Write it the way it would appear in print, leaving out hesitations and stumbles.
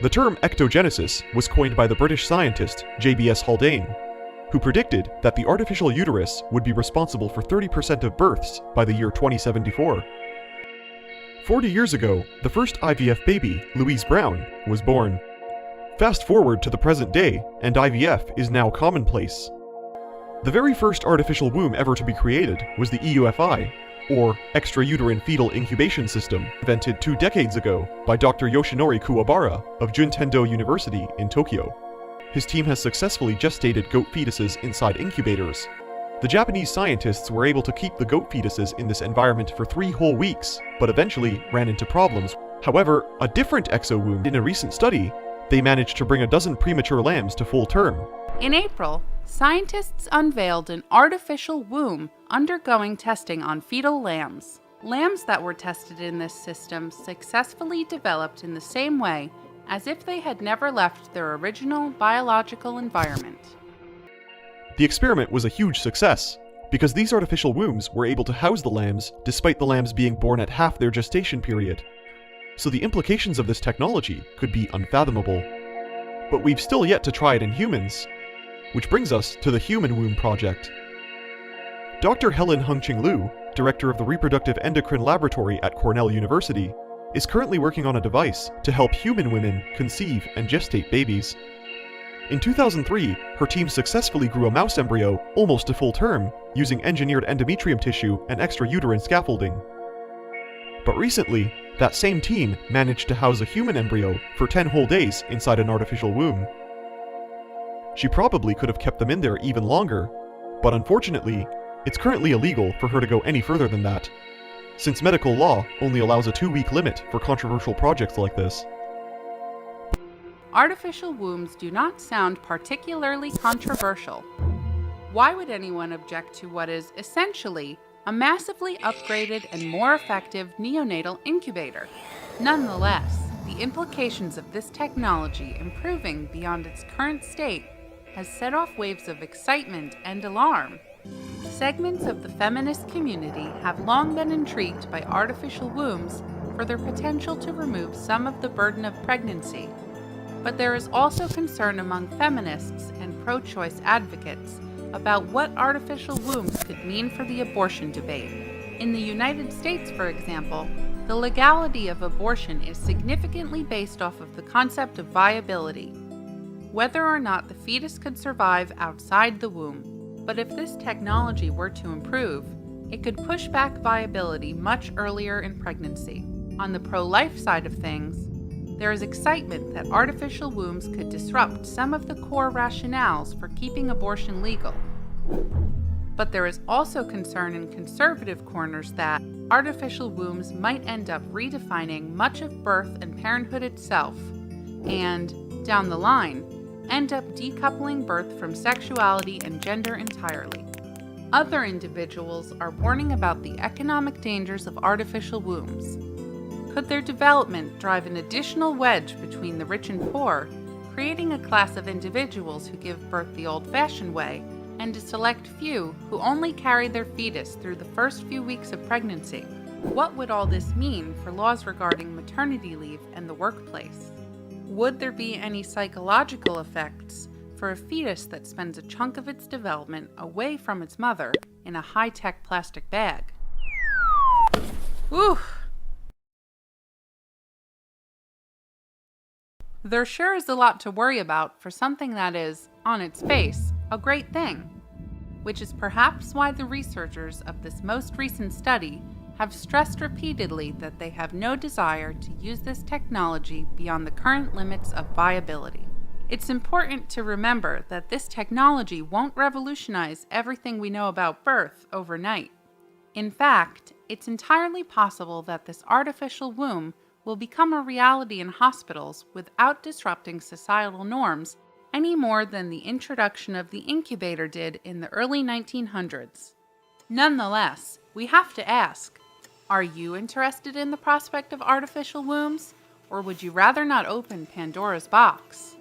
The term ectogenesis was coined by the British scientist J.B.S. Haldane, who predicted that the artificial uterus would be responsible for 30% of births by the year 2074. 40 years ago, the first IVF baby, Louise Brown, was born. Fast forward to the present day, and IVF is now commonplace. The very first artificial womb ever to be created was the EUFI, or extrauterine fetal incubation system, invented 2 decades ago by Dr. Yoshinori Kuwabara of Juntendo University in Tokyo. His team has successfully gestated goat fetuses inside incubators. The Japanese scientists were able to keep the goat fetuses in this environment for 3 whole weeks, but eventually ran into problems. However, a different exo-womb, in a recent study, they managed to bring 12 premature lambs to full term. In April, scientists unveiled an artificial womb undergoing testing on fetal lambs. Lambs that were tested in this system successfully developed in the same way as if they had never left their original biological environment. The experiment was a huge success, because these artificial wombs were able to house the lambs despite the lambs being born at half their gestation period. So the implications of this technology could be unfathomable. But we've still yet to try it in humans, which brings us to the Human Womb Project. Dr. Helen Hung-Ching Liu, director of the Reproductive Endocrine Laboratory at Cornell University, is currently working on a device to help human women conceive and gestate babies. In 2003, her team successfully grew a mouse embryo almost to full term using engineered endometrium tissue and extrauterine scaffolding. But recently, that same team managed to house a human embryo for 10 whole days inside an artificial womb. She probably could have kept them in there even longer, but unfortunately, it's currently illegal for her to go any further than that, since medical law only allows a 2-week limit for controversial projects like this. Artificial wombs do not sound particularly controversial. Why would anyone object to what is essentially a massively upgraded and more effective neonatal incubator? Nonetheless, the implications of this technology improving beyond its current state has set off waves of excitement and alarm. Segments of the feminist community have long been intrigued by artificial wombs for their potential to remove some of the burden of pregnancy. But there is also concern among feminists and pro-choice advocates about what artificial wombs could mean for the abortion debate. In the United States, for example, the legality of abortion is significantly based off of the concept of viability, whether or not the fetus could survive outside the womb. But if this technology were to improve, it could push back viability much earlier in pregnancy. On the pro-life side of things, there is excitement that artificial wombs could disrupt some of the core rationales for keeping abortion legal. But there is also concern in conservative corners that artificial wombs might end up redefining much of birth and parenthood itself, and, down the line, end up decoupling birth from sexuality and gender entirely. Other individuals are warning about the economic dangers of artificial wombs. Could their development drive an additional wedge between the rich and poor, creating a class of individuals who give birth the old-fashioned way, and a select few who only carry their fetus through the first few weeks of pregnancy? What would all this mean for laws regarding maternity leave and the workplace? Would there be any psychological effects for a fetus that spends a chunk of its development away from its mother in a high-tech plastic bag? Whew! There sure is a lot to worry about for something that is, on its face, a great thing, which is perhaps why the researchers of this most recent study have stressed repeatedly that they have no desire to use this technology beyond the current limits of viability. It's important to remember that this technology won't revolutionize everything we know about birth overnight. In fact, it's entirely possible that this artificial womb will become a reality in hospitals without disrupting societal norms any more than the introduction of the incubator did in the early 1900s. Nonetheless, we have to ask, are you interested in the prospect of artificial wombs, or would you rather not open Pandora's box?